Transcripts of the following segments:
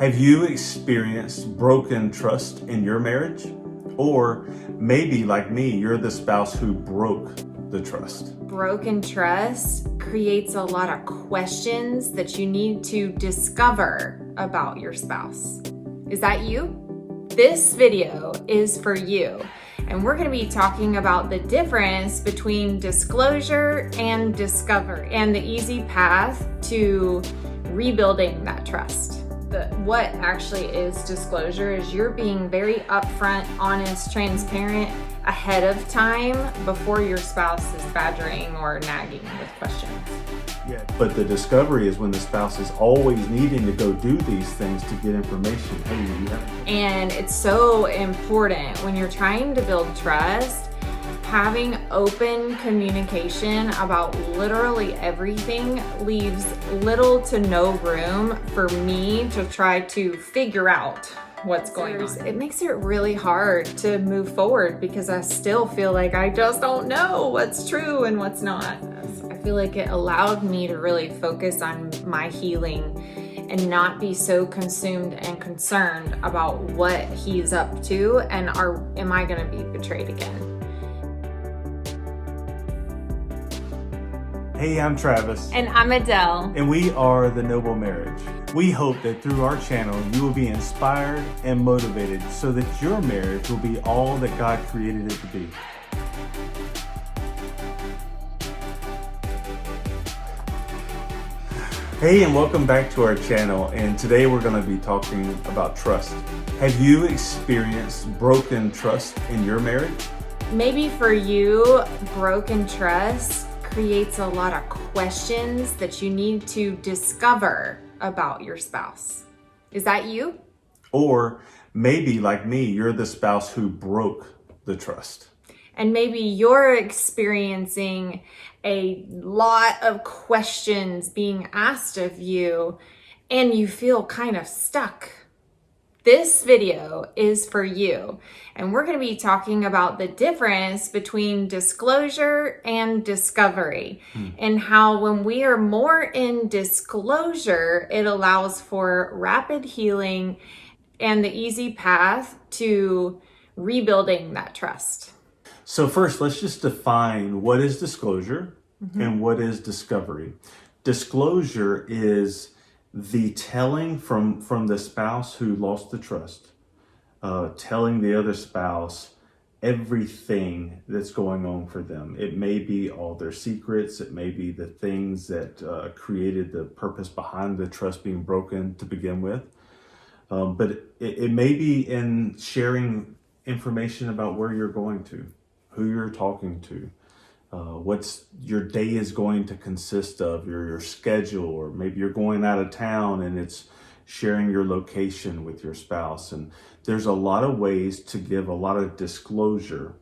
Have you experienced broken trust in your marriage? Or maybe, like me, you're the spouse who broke the trust. Broken trust creates a lot of questions that you need to discover about your spouse. Is that you? This video is for you. And we're going to be talking about the difference between disclosure and discovery and the easy path to rebuilding that trust. What actually is disclosure is you're being very upfront, honest, transparent ahead of time before your spouse is badgering or nagging with questions. Yeah. But the discovery is when the spouse is always needing to go do these things to get information. And it's so important when you're trying to build trust, having open communication about literally everything leaves little to no room for me to try to figure out what's going on. It makes it really hard to move forward because I still feel like I just don't know what's true and what's not. I feel like it allowed me to really focus on my healing and not be so consumed and concerned about what he's up to and am I gonna be betrayed again? Hey, I'm Travis. And I'm Adele. And we are The Noble Marriage. We hope that through our channel, you will be inspired and motivated so that your marriage will be all that God created it to be. Hey, and welcome back to our channel. And today we're going to be talking about trust. Have you experienced broken trust in your marriage? Maybe for you, broken trust creates a lot of questions that you need to discover about your spouse. Is that you? Or maybe, like me, you're the spouse who broke the trust. And maybe you're experiencing a lot of questions being asked of you and you feel kind of stuck. This video is for you, and we're going to be talking about the difference between disclosure and discovery and how when we are more in disclosure, it allows for rapid healing and the easy path to rebuilding that trust. So first, let's just define what is disclosure and what is discovery. Disclosure is the telling from the spouse who lost the trust, telling the other spouse everything that's going on for them. It may be all their secrets. It may be the things that created the purpose behind the trust being broken to begin with. But it may be in sharing information about where you're going to, who you're talking to, what's your day is going to consist of, your schedule, or maybe you're going out of town and it's sharing your location with your spouse. And there's a lot of ways to give a lot of disclosure.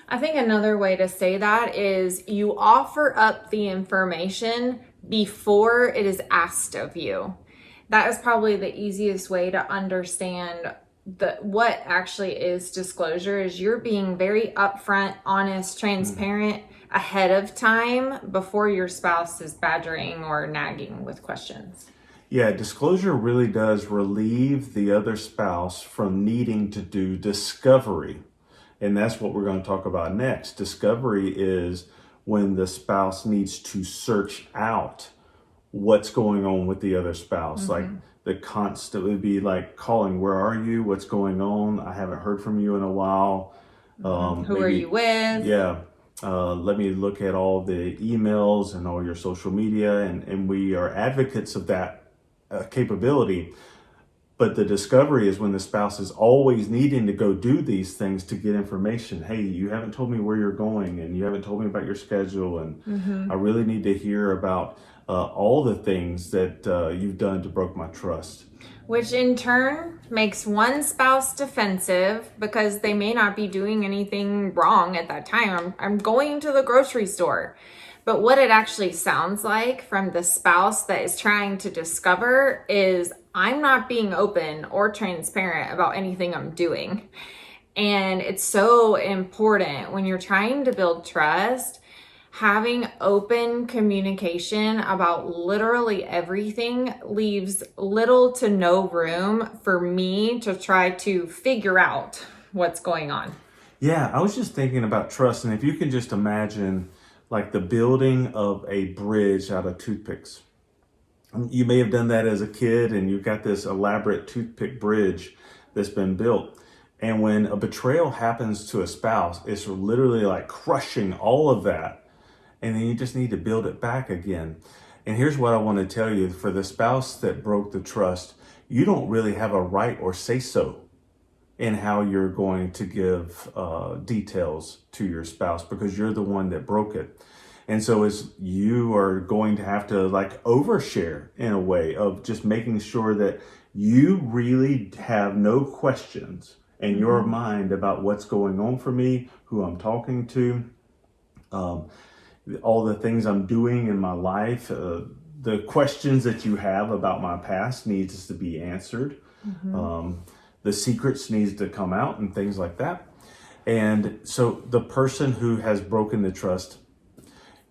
I think another way to say that is you offer up the information before it is asked of you. That is probably the easiest way to understand what actually is disclosure is you're being very upfront, honest, transparent ahead of time before your spouse is badgering or nagging with questions. Yeah, disclosure really does relieve the other spouse from needing to do discovery. And that's what we're going to talk about next. Discovery is when the spouse needs to search out what's going on with the other spouse. Like the constant would be like calling, where are you? What's going on? I haven't heard from you in a while. Who are you with? Yeah. Let me look at all the emails and all your social media. And we are advocates of that capability. But the discovery is when the spouse is always needing to go do these things to get information. Hey, you haven't told me where you're going and you haven't told me about your schedule. And I really need to hear about all the things that you've done to break my trust. Which in turn makes one spouse defensive because they may not be doing anything wrong at that time. I'm going to the grocery store. But what it actually sounds like from the spouse that is trying to discover is I'm not being open or transparent about anything I'm doing. And it's so important when you're trying to build trust, Having open communication about literally everything leaves little to no room for me to try to figure out what's going on. Yeah, I was just thinking about trust, and if you can just imagine like the building of a bridge out of toothpicks. You may have done that as a kid, and you've got this elaborate toothpick bridge that's been built. And when a betrayal happens to a spouse, it's literally like crushing all of that. And then you just need to build it back again. And here's what I want to tell you. For the spouse that broke the trust, you don't really have a right or say so in how you're going to give details to your spouse, because you're the one that broke it. And so it's, you are going to have to like overshare in a way of just making sure that you really have no questions in your mind about what's going on for me, who I'm talking to, all the things I'm doing in my life. The questions that you have about my past needs to be answered. The secrets needs to come out and things like that. And so the person who has broken the trust,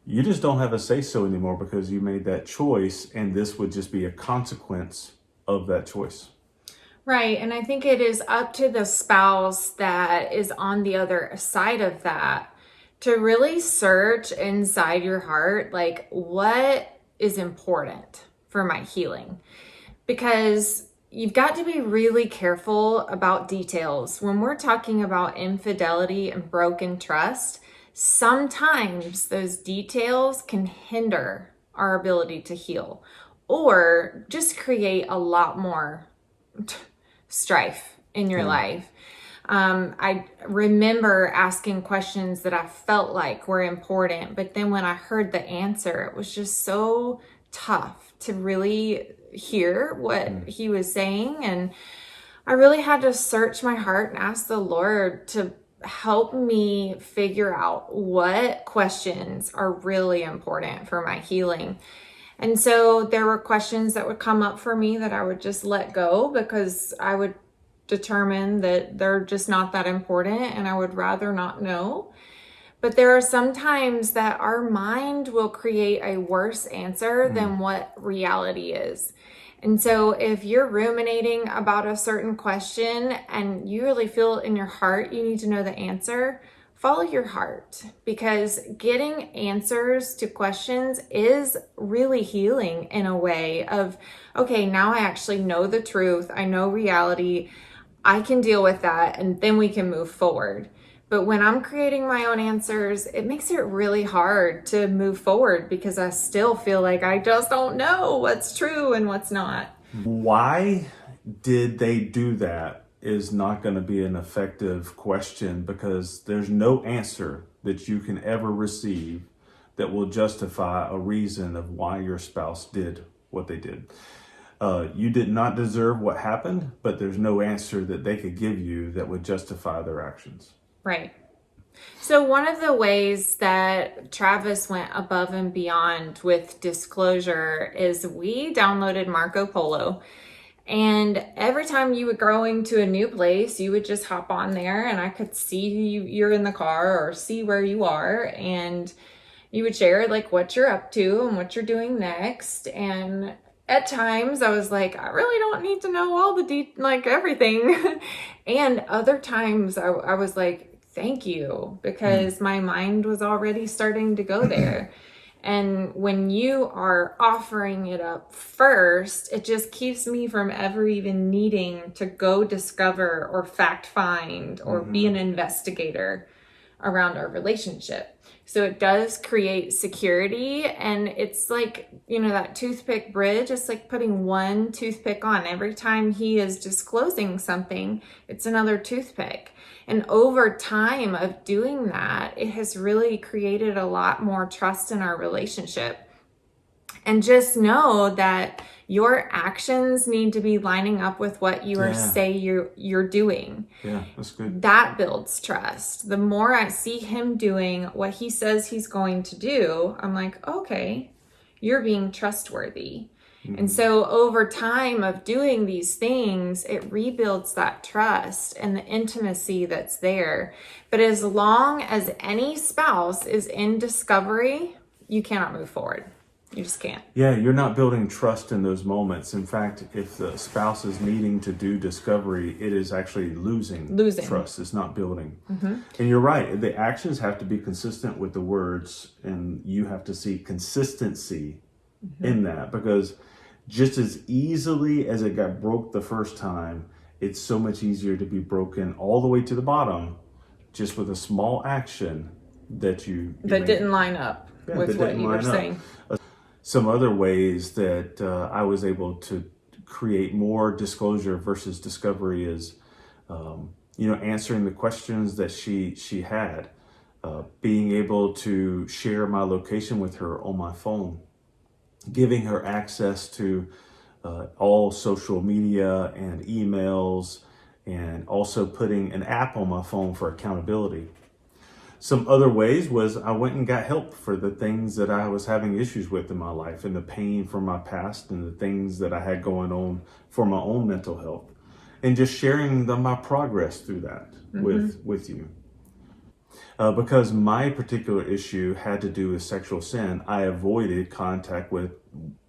you just don't have a say-so anymore because you made that choice, and this would just be a consequence of that choice. Right. And I think it is up to the spouse that is on the other side of that to really search inside your heart, like, what is important for my healing? Because you've got to be really careful about details. When we're talking about infidelity and broken trust, sometimes those details can hinder our ability to heal or just create a lot more strife in your life. I remember asking questions that I felt like were important, but then when I heard the answer, it was just so tough to really hear what he was saying. And I really had to search my heart and ask the Lord to help me figure out what questions are really important for my healing. And so there were questions that would come up for me that I would just let go because I would determine that they're just not that important and I would rather not know. But there are some times that our mind will create a worse answer than what reality is. And so if you're ruminating about a certain question and you really feel in your heart you need to know the answer, follow your heart, because getting answers to questions is really healing in a way of, okay, now I actually know the truth. I know reality. I can deal with that, and then we can move forward. But when I'm creating my own answers, it makes it really hard to move forward because I still feel like I just don't know what's true and what's not. Why did they do that is not going to be an effective question, because there's no answer that you can ever receive that will justify a reason of why your spouse did what they did. You did not deserve what happened, but there's no answer that they could give you that would justify their actions. Right. So one of the ways that Travis went above and beyond with disclosure is we downloaded Marco Polo. And every time you were going to a new place, you would just hop on there and I could see you're in the car or see where you are. And you would share like what you're up to and what you're doing next. And at times I was like, I really don't need to know all the like everything. And other times I was like, thank you, because my mind was already starting to go there. And when you are offering it up first, it just keeps me from ever even needing to go discover or fact find or be an investigator around our relationship. So it does create security, and it's like, you know, that toothpick bridge, it's like putting one toothpick on. Every time he is disclosing something, it's another toothpick. And over time of doing that, it has really created a lot more trust in our relationship. And just know that your actions need to be lining up with what you say you're doing. Yeah, that's good. That builds trust. The more I see him doing what he says he's going to do, I'm like, okay, you're being trustworthy. And so over time of doing these things, it rebuilds that trust and the intimacy that's there. But as long as any spouse is in discovery, you cannot move forward. You just can't. Yeah, you're not building trust in those moments. In fact, if the spouse is needing to do discovery, it is actually losing trust. It's not building. And you're right. The actions have to be consistent with the words, and you have to see consistency in that, because just as easily as it got broke the first time, it's so much easier to be broken all the way to the bottom just with a small action that didn't line up with what you were saying. Some other ways that I was able to create more disclosure versus discovery is, answering the questions that she had, being able to share my location with her on my phone, giving her access to all social media and emails, and also putting an app on my phone for accountability. Some other ways was I went and got help for the things that I was having issues with in my life, and the pain from my past and the things that I had going on for my own mental health, and just sharing my progress through that with you. Because my particular issue had to do with sexual sin, I avoided contact with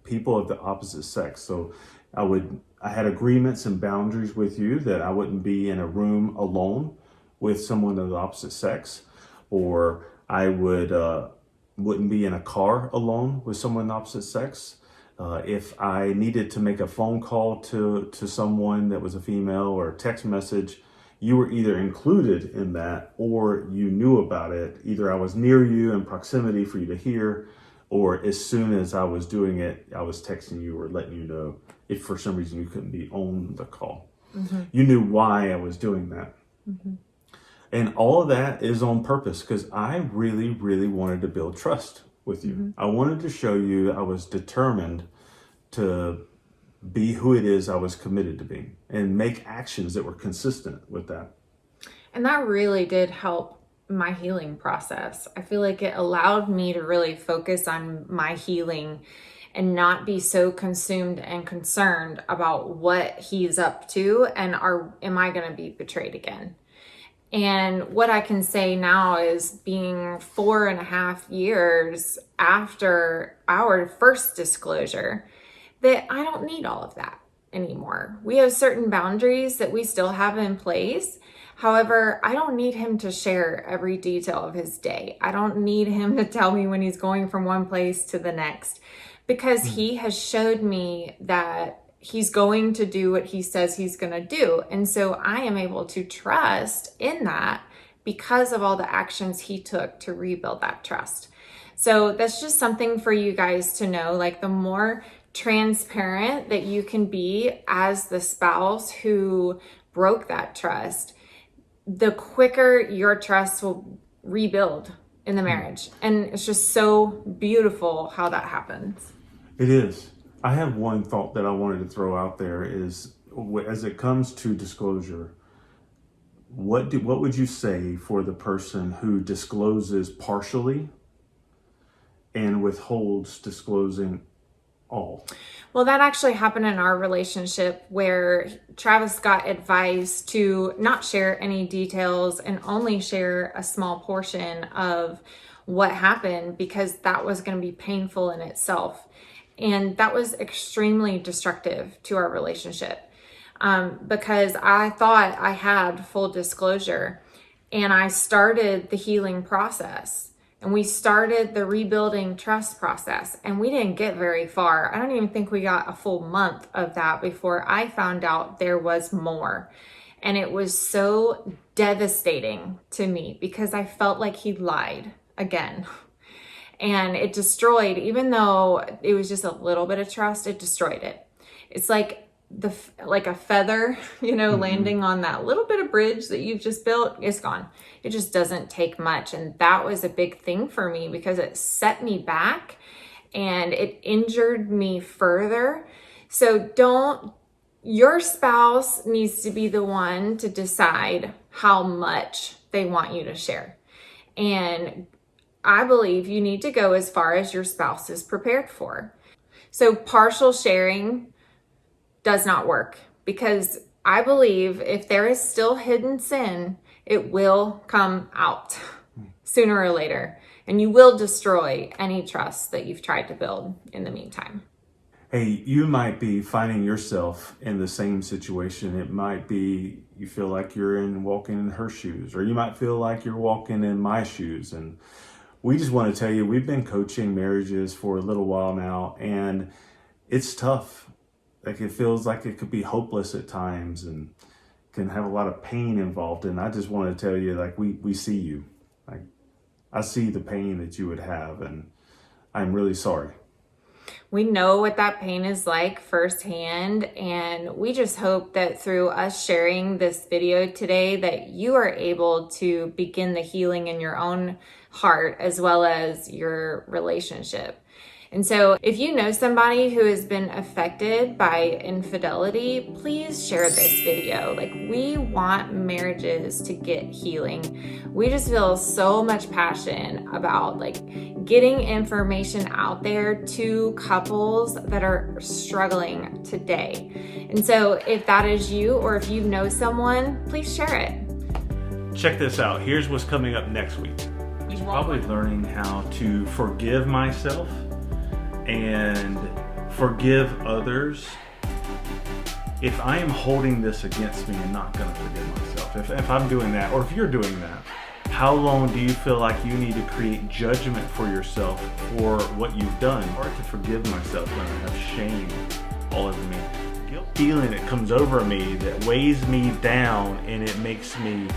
people of the opposite sex. So I had agreements and boundaries with you that I wouldn't be in a room alone with someone of the opposite sex, or I wouldn't be in a car alone with someone of the opposite sex. If I needed to make a phone call to someone that was a female, or a text message, you were either included in that or you knew about it. Either I was near you in proximity for you to hear, or as soon as I was doing it, I was texting you or letting you know if for some reason you couldn't be on the call. You knew why I was doing that. And all of that is on purpose, because I really, really wanted to build trust with you. I wanted to show you I was determined to be who it is I was committed to being, and make actions that were consistent with that. And that really did help my healing process. I feel like it allowed me to really focus on my healing and not be so consumed and concerned about what he's up to and am I going to be betrayed again? And what I can say now is, being 4.5 years after our first disclosure, that I don't need all of that anymore. We have certain boundaries that we still have in place. However, I don't need him to share every detail of his day. I don't need him to tell me when he's going from one place to the next, because he has showed me that he's going to do what he says he's going to do. And so I am able to trust in that because of all the actions he took to rebuild that trust. So that's just something for you guys to know. Like, the more transparent that you can be as the spouse who broke that trust, the quicker your trust will rebuild in the marriage. And it's just so beautiful how that happens. It is. I have one thought that I wanted to throw out there is, as it comes to disclosure, what would you say for the person who discloses partially and withholds disclosing all? Well, that actually happened in our relationship, where Travis got advice to not share any details and only share a small portion of what happened, because that was going to be painful in itself. And that was extremely destructive to our relationship, because I thought I had full disclosure, and I started the healing process. And we started the rebuilding trust process, and we didn't get very far. I don't even think we got a full month of that before I found out there was more. And it was so devastating to me, because I felt like he lied again. And it destroyed, even though it was just a little bit of trust, it destroyed it. It's like a feather, landing on that little bit of bridge that you've just built, it's gone. It just doesn't take much. And that was a big thing for me, because it set me back and it injured me further. So your spouse needs to be the one to decide how much they want you to share. And I believe you need to go as far as your spouse is prepared for. So partial sharing does not work, because I believe if there is still hidden sin, it will come out sooner or later, and you will destroy any trust that you've tried to build in the meantime. Hey, you might be finding yourself in the same situation. It might be you feel like you're walking in her shoes, or you might feel like you're walking in my shoes. And we just want to tell you, we've been coaching marriages for a little while now, and it's tough. Like, it feels like it could be hopeless at times and can have a lot of pain involved. And I just want to tell you, like, we see you. Like, I see the pain that you would have, and I'm really sorry. We know what that pain is like firsthand, and we just hope that through us sharing this video today that you are able to begin the healing in your own heart as well as your relationship. And so if you know somebody who has been affected by infidelity, please share this video. Like, we want marriages to get healing. We just feel so much passion about getting information out there to couples that are struggling today. And so if that is you, or if you know someone, please share it. Check this out. Here's what's coming up next week. It's probably learning how to forgive myself and forgive others. If I am holding this against me and not going to forgive myself, if I'm doing that, or if you're doing that, how long do you feel like you need to create judgment for yourself for what you've done? It's hard to forgive myself when I have shame all over me. Guilt feeling that comes over me that weighs me down, and it makes me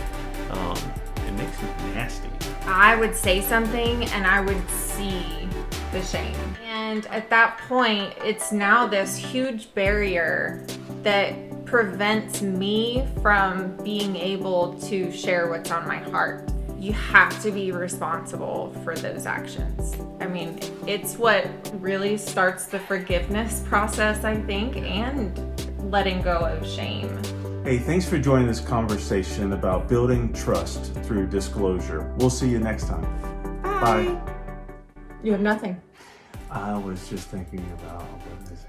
nasty. I would say something and I would see the shame. And at that point, it's now this huge barrier that prevents me from being able to share what's on my heart. You have to be responsible for those actions. I mean, it's what really starts the forgiveness process, I think, and letting go of shame. Hey, thanks for joining this conversation about building trust through disclosure. We'll see you next time. Bye. You have nothing. I was just thinking about what is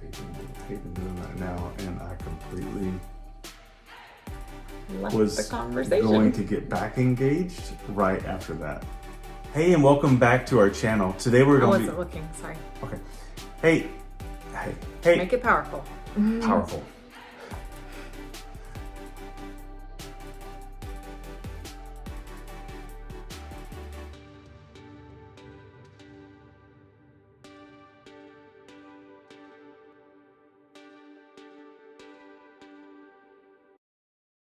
Hayden doing right now, and I completely was the conversation. Going to get back engaged right after that. Hey, and welcome back to our channel. Today we're going to be... I wasn't looking, sorry. Okay. Hey. Make it powerful. Powerful.